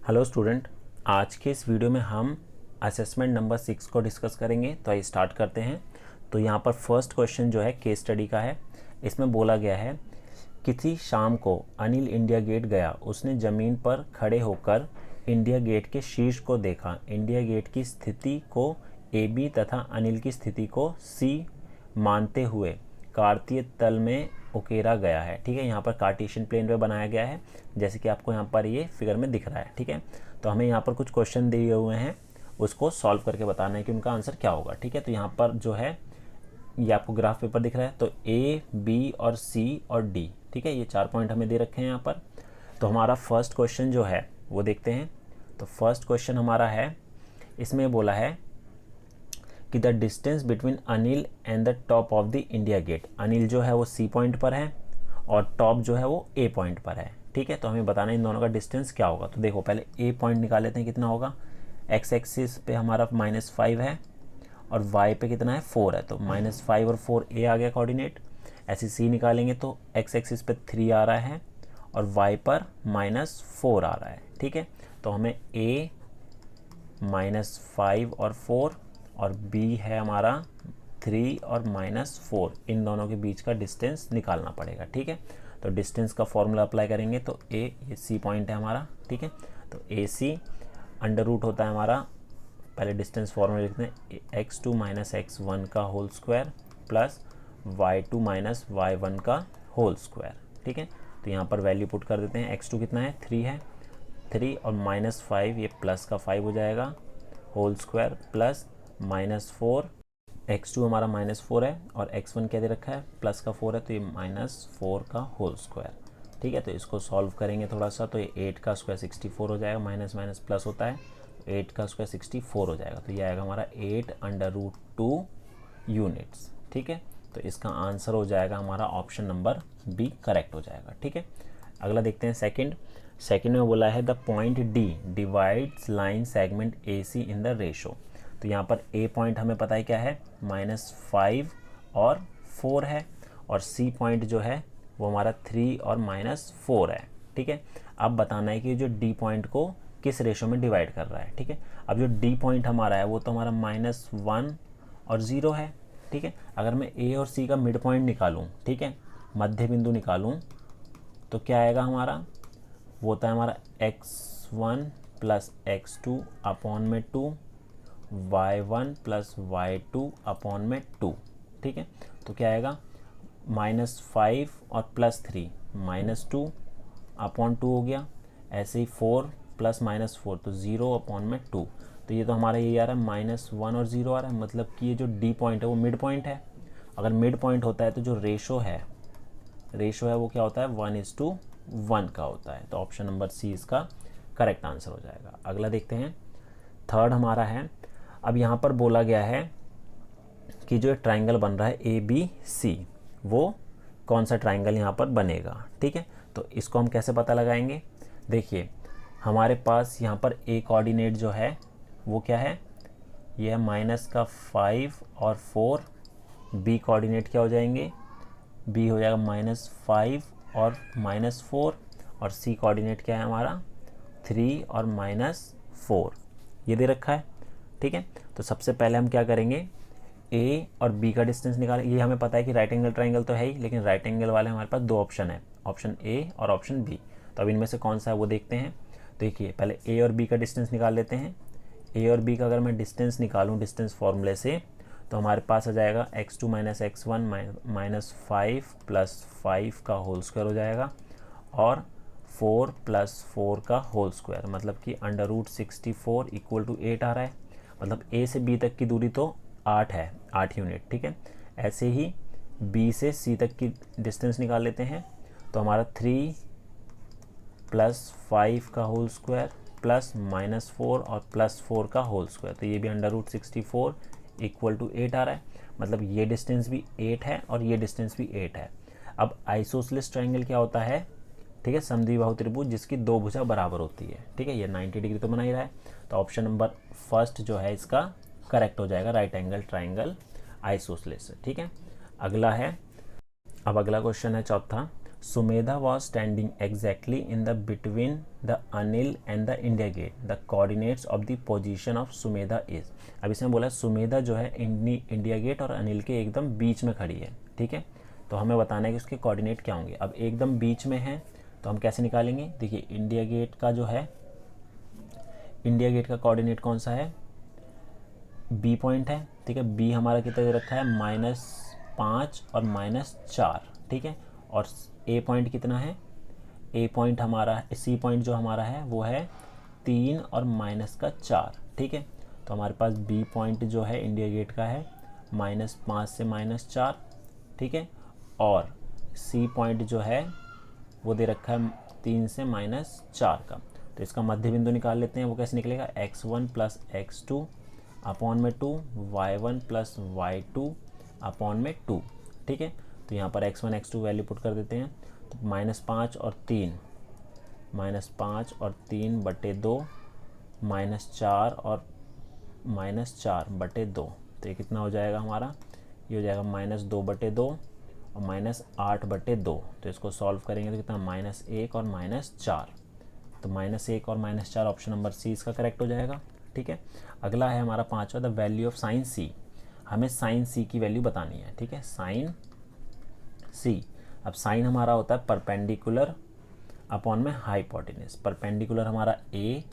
Hello student, आज के इस वीडियो में हम असेसमेंट नंबर 6 को डिस्कस करेंगे। तो आइए स्टार्ट करते हैं। तो यहाँ पर फर्स्ट क्वेश्चन जो है केस स्टडी का है। इसमें बोला गया है किसी शाम को अनिल इंडिया गेट गया, उसने ज़मीन पर खड़े होकर इंडिया गेट के शीर्ष को देखा। इंडिया गेट की स्थिति को ए बी तथा अनिल की स्थिति को सी मानते हुए कार्तीय तल में उकेरा गया है। ठीक है, यहाँ पर कार्टेशियन प्लेन पे बनाया गया है, जैसे कि आपको यहाँ पर ये फिगर में दिख रहा है। ठीक है, तो हमें यहाँ पर कुछ क्वेश्चन दिए हुए हैं, उसको सॉल्व करके बताना है कि उनका आंसर क्या होगा। ठीक है, तो यहाँ पर जो है ये आपको ग्राफ पेपर दिख रहा है, तो ए बी और सी और डी, ठीक है, ये 4 पॉइंट हमें दे रखे हैं यहाँ पर। तो हमारा फर्स्ट क्वेश्चन जो है वो देखते हैं। तो फर्स्ट क्वेश्चन हमारा है, इसमें बोला है कि the distance between Anil and the top of the India Gate. Anil जो है वो सी पॉइंट पर है और टॉप जो है वो ए पॉइंट पर है। ठीक है, तो हमें बताना है इन दोनों का डिस्टेंस क्या होगा। तो देखो पहले ए पॉइंट निकाल लेते हैं, कितना होगा। एक्स एक्सिस पे हमारा -5 है और वाई पे कितना है 4 है, तो -5 और 4 ए आ गया कोऑर्डिनेट। ऐसे सी निकालेंगे तो एक्स एक्सिस पे 3 आ रहा है और वाई पर -4 आ रहा है। ठीक है, तो हमें ए -5 और 4 और b है हमारा 3 और -4, इन दोनों के बीच का डिस्टेंस निकालना पड़ेगा। ठीक है, तो डिस्टेंस का फॉर्मूला अप्लाई करेंगे तो ये सी पॉइंट है हमारा। ठीक है, तो ए सी अंडर रूट होता है हमारा, पहले डिस्टेंस फॉर्मूला लिखते हैं, x2 - x1 का whole square plus y2 - y1 का होल स्क्वायर। ठीक है, तो यहाँ पर वैल्यू पुट कर देते हैं। x2 कितना है 3 है, 3 और -5 ये प्लस का 5 हो जाएगा होल स्क्वायर प्लस -4, x2 हमारा -4 है और x1 क्या दे रखा है प्लस का 4 है, तो ये -4 का होल स्क्वायर। ठीक है, तो इसको सॉल्व करेंगे थोड़ा सा, तो ये 8 का स्क्वायर 64 हो जाएगा, माइनस माइनस प्लस होता है, 8 का स्क्वायर 64 हो जाएगा, तो ये आएगा हमारा 8/√2 यूनिट्स। ठीक है, तो इसका आंसर हो जाएगा हमारा ऑप्शन नंबर बी करेक्ट हो जाएगा। ठीक है, अगला देखते हैं सेकंड में बोला है the point D divides line segment A C in the ratio. तो यहाँ पर ए पॉइंट हमें पता है क्या है, -5 और 4 है, और सी पॉइंट जो है वो हमारा 3 और -4 है। ठीक है, अब बताना है कि जो डी पॉइंट को किस रेशो में डिवाइड कर रहा है। ठीक है, अब जो डी पॉइंट हमारा है वो तो हमारा -1 और 0 है। ठीक है, अगर मैं ए और सी का मिड पॉइंट निकालूँ, ठीक है, मध्य बिंदु निकालूँ, तो क्या आएगा हमारा, वो होता है हमारा x1 + x2 अपॉन में 2, y1 + y2 अपॉन में 2। ठीक है, तो क्या आएगा -5 और +3 -2 अपॉन 2 हो गया। ऐसे ही 4 + -4 तो 0 अपॉन में 2, तो ये तो हमारा ये आ रहा है -1 और 0 आ रहा है, मतलब कि ये जो डी पॉइंट है वो मिड पॉइंट है। अगर मिड पॉइंट होता है तो जो रेशो है वो क्या होता है 1:1 का होता है। तो ऑप्शन नंबर सी इसका करेक्ट आंसर हो जाएगा। अगला देखते हैं, थर्ड हमारा है। अब यहाँ पर बोला गया है कि जो ट्राइंगल बन रहा है ए बी सी, वो कौन सा ट्राइंगल यहाँ पर बनेगा। ठीक है, तो इसको हम कैसे पता लगाएंगे। देखिए हमारे पास यहाँ पर ए कोऑर्डिनेट जो है वो क्या है, ये है -5 और 4। बी कोऑर्डिनेट क्या हो जाएंगे, बी हो जाएगा -5 और -4, और सी कोऑर्डिनेट क्या है हमारा 3 और -4, ये दे रखा है। ठीक है, तो सबसे पहले हम क्या करेंगे, ए और बी का डिस्टेंस निकालेंगे। ये हमें पता है कि राइट एंगल ट्राइंगल तो है ही, लेकिन राइट एंगल वाले हमारे पास 2 ऑप्शन है, ऑप्शन ए और ऑप्शन बी। तो अब इनमें से कौन सा है वो देखते हैं। देखिए पहले ए और बी का डिस्टेंस निकाल लेते हैं। ए और बी का अगर मैं डिस्टेंस निकालूँ डिस्टेंस फॉर्मूले से, तो हमारे पास आ जाएगा x2 - x1 -5 + 5 का होल स्क्वायर हो जाएगा, और 4 + 4 का होल स्क्वायर, मतलब कि √64 = 8 आ रहा है। मतलब ए से बी तक की दूरी तो 8 है, 8 यूनिट। ठीक है, ऐसे ही बी से सी तक की डिस्टेंस निकाल लेते हैं, तो हमारा 3 + 5 का होल स्क्वायर प्लस -4 और +4 का होल स्क्वायर, तो ये भी √64 = 8 आ रहा है। मतलब ये डिस्टेंस भी 8 है और ये डिस्टेंस भी 8 है। अब आइसोसेलेस ट्राइंगल क्या होता है, ठीक है, समद्विबाहु त्रिभुज जिसकी 2 भुजा बराबर होती है। ठीक है, ये 90 डिग्री तो बना ही रहा है, तो ऑप्शन नंबर फर्स्ट जो है इसका करेक्ट हो जाएगा, राइट एंगल ट्राइंगल आइसोसेलेस। ठीक है, अगला है, अब अगला क्वेश्चन है चौथा। Sumedha was standing exactly in the between the Anil and the India Gate, the coordinates of the position of Sumedha is. अब इसमें बोला सुमेधा जो है इंडिया गेट और अनिल के एकदम बीच में खड़ी है, ठीक है। तो हमें बताना है कि उसके कोऑर्डिनेट क्या होंगे। अब एकदम बीच में है तो हम कैसे निकालेंगे, देखिए इंडिया गेट का जो है, इंडिया गेट का कोऑर्डिनेट कौन सा है, बी पॉइंट है, ठीक है। बी हमारा कितना दे रखा है, -5 और -4, ठीक है। और ए पॉइंट कितना है, ए पॉइंट हमारा, सी पॉइंट जो हमारा है वो है 3 और -4, ठीक है। तो हमारे पास बी पॉइंट जो है इंडिया गेट का है -5 से -4, ठीक है। और सी पॉइंट जो है वो दे रखा है 3 से -4 का। तो इसका मध्य बिंदु निकाल लेते हैं, वो कैसे निकलेगा, x1 + x2 अपॉन में 2, y1 + y2 अपॉन में 2, ठीक है। तो यहाँ पर x1 x2 वैल्यू पुट कर देते हैं, तो -5 और 3 बटे 2, -4 और -4 बटे 2, तो ये कितना हो जाएगा हमारा, ये हो जाएगा -2 बटे 2 और -8 बटे 2। तो इसको सॉल्व करेंगे तो कितना, -1 और -4, तो -1 और -4 ऑप्शन नंबर सी इसका करेक्ट हो जाएगा, ठीक है। अगला है हमारा पांचवा, द वैल्यू ऑफ साइन सी। हमें साइन सी की वैल्यू बतानी है, ठीक है, साइन सी। अब साइन हमारा होता है परपेंडिकुलर अपॉन में हाइपोटेनस। परपेंडिकुलर हमारा ए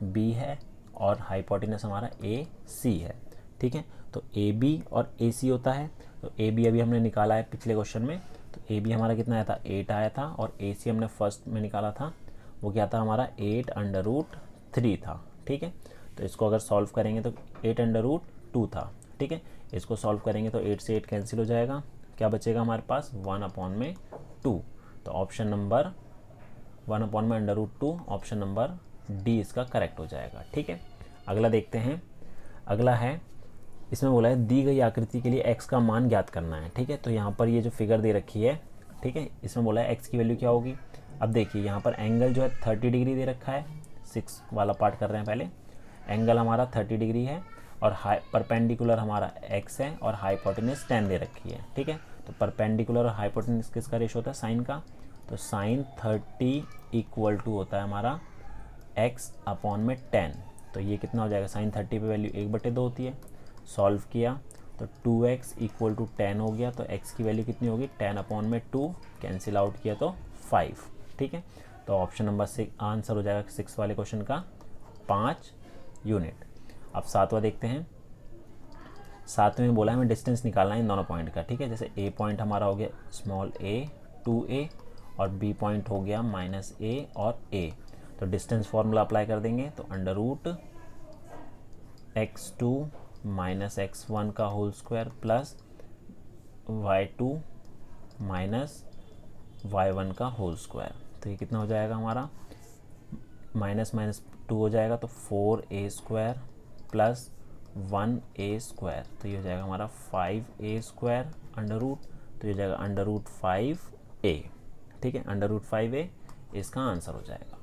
बी है और हाइपोटेनस हमारा ए सी है, ठीक है। तो ए बी और ए सी होता है, तो ए बी अभी हमने निकाला है पिछले क्वेश्चन में, तो ए बी हमारा कितना आया था, 8 आया था, और ए सी हमने फर्स्ट में निकाला था, वो क्या था हमारा 8√3 था, ठीक है। तो इसको अगर सॉल्व करेंगे तो 8√2 था, ठीक है। इसको सॉल्व करेंगे तो 8 से 8 कैंसिल हो जाएगा, क्या बचेगा हमारे पास, 1/2। तो option number 1/√2 option number D इसका करेक्ट हो जाएगा, ठीक है। अगला देखते हैं, अगला है, इसमें बोला है दी गई आकृति के लिए x का मान ज्ञात करना है, ठीक है। तो यहाँ पर ये जो फिगर दे रखी है, ठीक है, इसमें बोला है x की वैल्यू क्या होगी। अब देखिए यहाँ पर एंगल जो है 30 डिग्री दे रखा है, 6 वाला पार्ट कर रहे हैं पहले, एंगल हमारा 30 डिग्री है और परपेंडिकुलर हमारा x है और हाइपोटेनस 10 दे रखी है, ठीक है। तो परपेंडिकुलर और हाइपोटेनस किसका रेशो होता है, साइन का। तो साइन 30 = होता है हमारा x अपॉन में 10। तो ये कितना हो जाएगा, साइन 30 पे वैल्यू 1/2 होती है, सॉल्व किया तो 2x = 10 हो गया। तो x की वैल्यू कितनी होगी, 10/2, कैंसिल आउट किया तो 5, ठीक है। तो ऑप्शन नंबर 6 आंसर हो जाएगा 6 वाले क्वेश्चन का 5 यूनिट। अब 7वां देखते हैं, 7वें में बोला है हमें डिस्टेंस निकालना है इन दोनों पॉइंट का, ठीक है। जैसे a पॉइंट हमारा हो गया स्मॉल a 2a और b पॉइंट हो गया -a और a। तो डिस्टेंस फॉर्मूला अप्लाई कर देंगे, तो √x2 - x1 का whole square plus y2 - y1 का होल स्क्वायर। तो ये कितना हो जाएगा हमारा, -2 हो जाएगा, तो 4a² प्लस 1a²। तो ये हो जाएगा हमारा 5a² अंडर रूट, तो ये हो जाएगा √5a, ठीक है, √5a इसका आंसर हो जाएगा।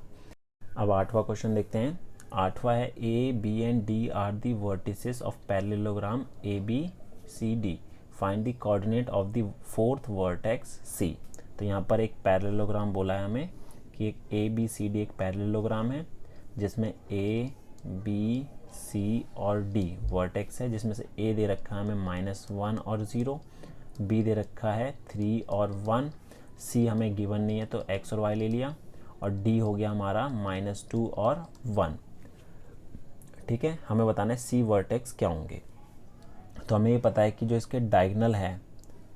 अब 8वां क्वेश्चन देखते हैं। 8वां है A B and D are the vertices of parallelogram ABCD, find the coordinate of the 4th vertex C। तो यहाँ पर एक पैरेललोग्राम बोला है हमें कि एक ABCD एक पैरेललोग्राम है जिसमें A B C और D वर्टेक्स है, जिसमें से A दे रखा है हमें -1 और 0, B दे रखा है 3 और 1, C हमें गिवन नहीं है तो X और Y ले लिया, और D हो गया हमारा -2 और 1, ठीक है। हमें बताना है C वर्टेक्स क्या होंगे। तो हमें ये पता है कि जो इसके डायगोनल है,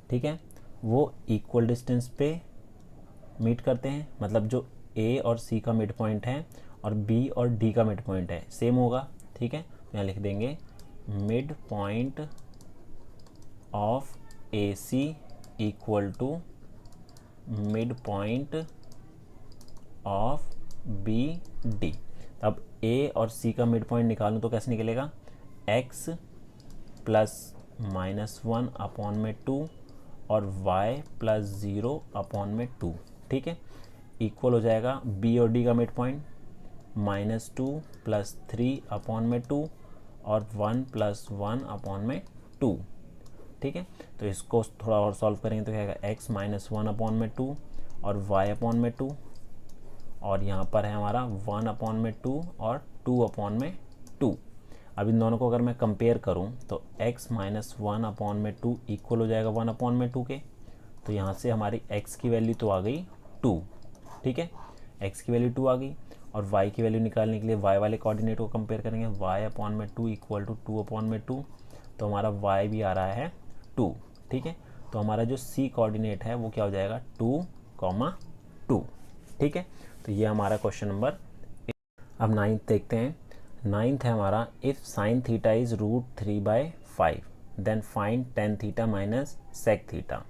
ठीक है, वो इक्वल डिस्टेंस पे मीट करते हैं, मतलब जो A और C का मिड पॉइंट है और B और D का मिड पॉइंट है सेम होगा, ठीक है। तो यहाँ लिख देंगे mid point of AC = mid point of BD। अब A और C का मिड पॉइंट निकालूँ तो कैसे निकलेगा, x + -1/2 और y + 0/2, ठीक है, इक्वल हो जाएगा B और D का मिड पॉइंट -2 + 3/2 और 1 + 1/2, ठीक है। तो इसको थोड़ा और सॉल्व करेंगे तो क्या आएगा, x - 1/2 और y अपॉन में 2, और यहाँ पर है हमारा 1 अपॉन में 2 और 2 अपॉन में 2। अब इन दोनों को अगर मैं कंपेयर करूँ तो x माइनस 1 अपॉन में 2 इक्वल हो जाएगा 1 अपॉन में 2 के। तो यहाँ से हमारी x की वैल्यू तो आ गई 2, ठीक है, x की वैल्यू 2 आ गई। और y की वैल्यू निकालने के लिए y वाले कोऑर्डिनेट को कंपेयर करेंगे, y अपॉन में 2 इक्वल टू 2 अपॉन में 2, तो हमारा y भी आ रहा है 2, ठीक है। तो हमारा जो c कोऑर्डिनेट है वो क्या हो जाएगा 2,2, ठीक है। तो ये हमारा क्वेश्चन नंबर। अब 9th देखते हैं। 9th है हमारा, if sine theta is √3/5 then find tan theta minus sec theta.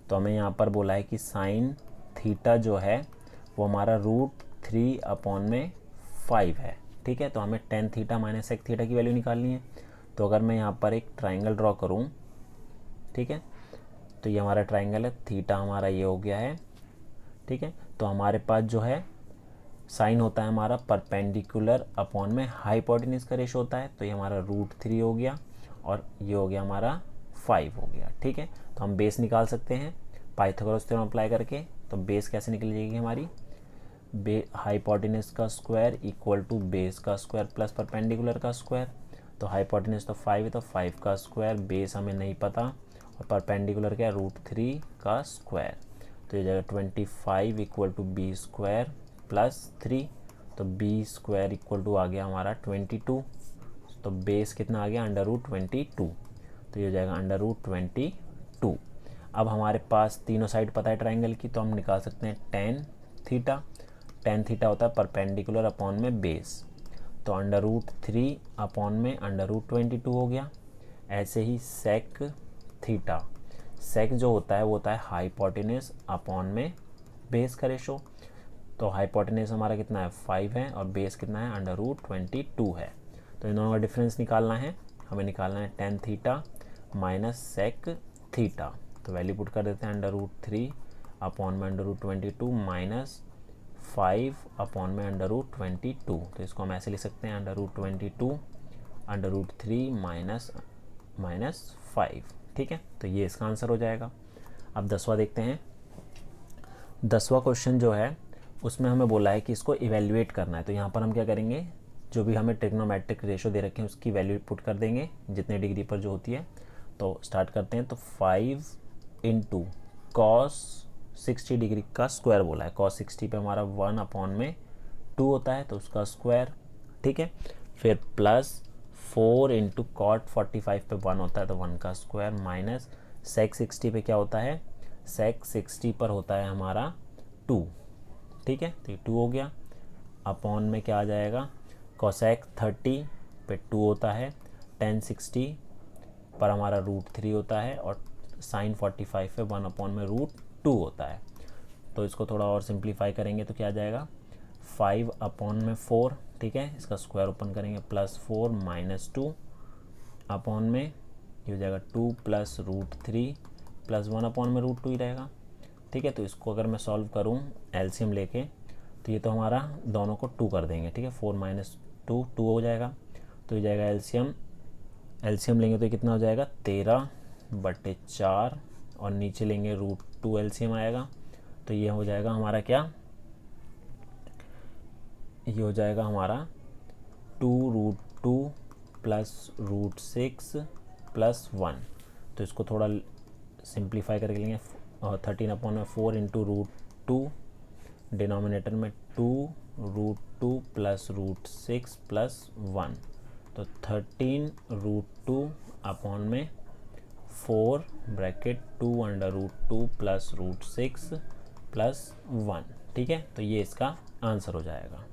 तो हमें यहाँ पर बोला है कि साइन थीटा जो है वो हमारा √3/5 है, ठीक है। तो हमें tan theta minus sec theta की वैल्यू निकालनी है। तो अगर मैं यहाँ पर एक ट्राइंगल ड्रॉ करूँ, ठीक है, तो ये हमारा ट्राइंगल है, थीटा हमारा ये हो गया है, ठीक है। तो हमारे पास जो है साइन होता है हमारा परपेंडिकुलर अपॉन में हाइपोटेन्यूज का रेशो होता है। तो ये हमारा √3 हो गया और ये हो गया हमारा 5 हो गया, ठीक है। तो हम बेस निकाल सकते हैं पाइथागोरस थ्योरम अप्लाई करके। तो बेस कैसे निकल जाएगी हमारी, हाइपोटेन्यूज का स्क्वायर इक्वल टू बेस का स्क्वायर प्लस परपेंडिकुलर का स्क्वायर। तो हाइपोटेन्यूज तो 5 है, तो 5 का स्क्वायर, बेस हमें नहीं पता, और परपेंडिकुलर क्या है √3 का स्क्वायर। तो ये जाएगा 25 equal to B square plus 3। तो बी स्क्वायर इक्वल टू आ गया हमारा 22। तो बेस कितना आ गया √22। तो ये हो जाएगा √22। अब हमारे पास तीनों साइड पता है ट्राइंगल की, तो हम निकाल सकते हैं टेन थीटा। टेन थीटा होता है परपेंडिकुलर अपॉन में बेस। तो √3 अपॉन में √22 हो गया। ऐसे ही सेक थीटा, सेक जो होता है वो होता है हाइपोटेन्यूज अपॉन में बेस का रेशो। तो हाइपोटेन्यूज हमारा कितना है 5 है और बेस कितना है √22 है। तो इन दोनों का डिफरेंस निकालना है, हमें निकालना है tan theta minus sec theta. तो वैल्यू पुट कर देते हैं √3 अपॉन में √22 माइनस 5 अपॉन में √22। तो इसको हम ऐसे लिख सकते हैं √22 √3 माइनस 5, ठीक है। तो ये इसका आंसर हो जाएगा। अब 10वां देखते हैं। 10वां क्वेश्चन जो है उसमें हमें बोला है कि इसको इवेल्युएट करना है। तो यहाँ पर हम क्या करेंगे, जो भी हमें ट्रिग्नोमेट्रिक रेशो दे रखे हैं उसकी वैल्यू पुट कर देंगे जितने डिग्री पर जो होती है। तो स्टार्ट करते हैं। तो 5 इंटू कॉस 60 डिग्री का स्क्वायर बोला है। कॉस 60 पे हमारा 1 अपॉन में 2 होता है, तो उसका स्क्वायर, ठीक है। फिर प्लस 4 इंटू कॉट 45 पे 1 होता है, तो 1 का स्क्वायर, माइनस सेक 60 पे क्या होता है, सेक 60 पर होता है हमारा 2, ठीक है। तो 2 हो गया। अपॉन में क्या आ जाएगा, कोसेक 30 पे 2 होता है, टेन 60 पर हमारा √3 होता है, और साइन 45 पे 1 अपॉन में √2 होता है। तो इसको थोड़ा और सिंप्लीफाई करेंगे तो क्या आ जाएगा 5 अपॉन में 4, ठीक है। इसका स्क्वायर ओपन करेंगे, प्लस 4 माइनस 2 अपॉन में ये हो जाएगा 2 प्लस √3 प्लस 1 अपॉन में √2 ही रहेगा, ठीक है। तो इसको अगर मैं सॉल्व करूं एलसीएम लेके, तो ये तो हमारा दोनों को 2 कर देंगे, ठीक है। 4 माइनस 2 2 हो जाएगा। तो ये जाएगा एलसीएम लेंगे तो ये कितना हो जाएगा 13/4, और नीचे लेंगे √2 एलसीएम आएगा। तो ये हो जाएगा हमारा क्या, ये हो जाएगा हमारा 2√2 प्लस √6 प्लस 1। तो इसको थोड़ा सिंप्लीफाई करके लेंगे, 13 अपॉन में 4 इंटू √2, डिनोमिनेटर में 2√2 प्लस √6 प्लस 1। तो 13√2 अपॉन में 4 ब्रैकेट 2/√2 प्लस √6 प्लस 1, ठीक है। तो ये इसका आंसर हो जाएगा।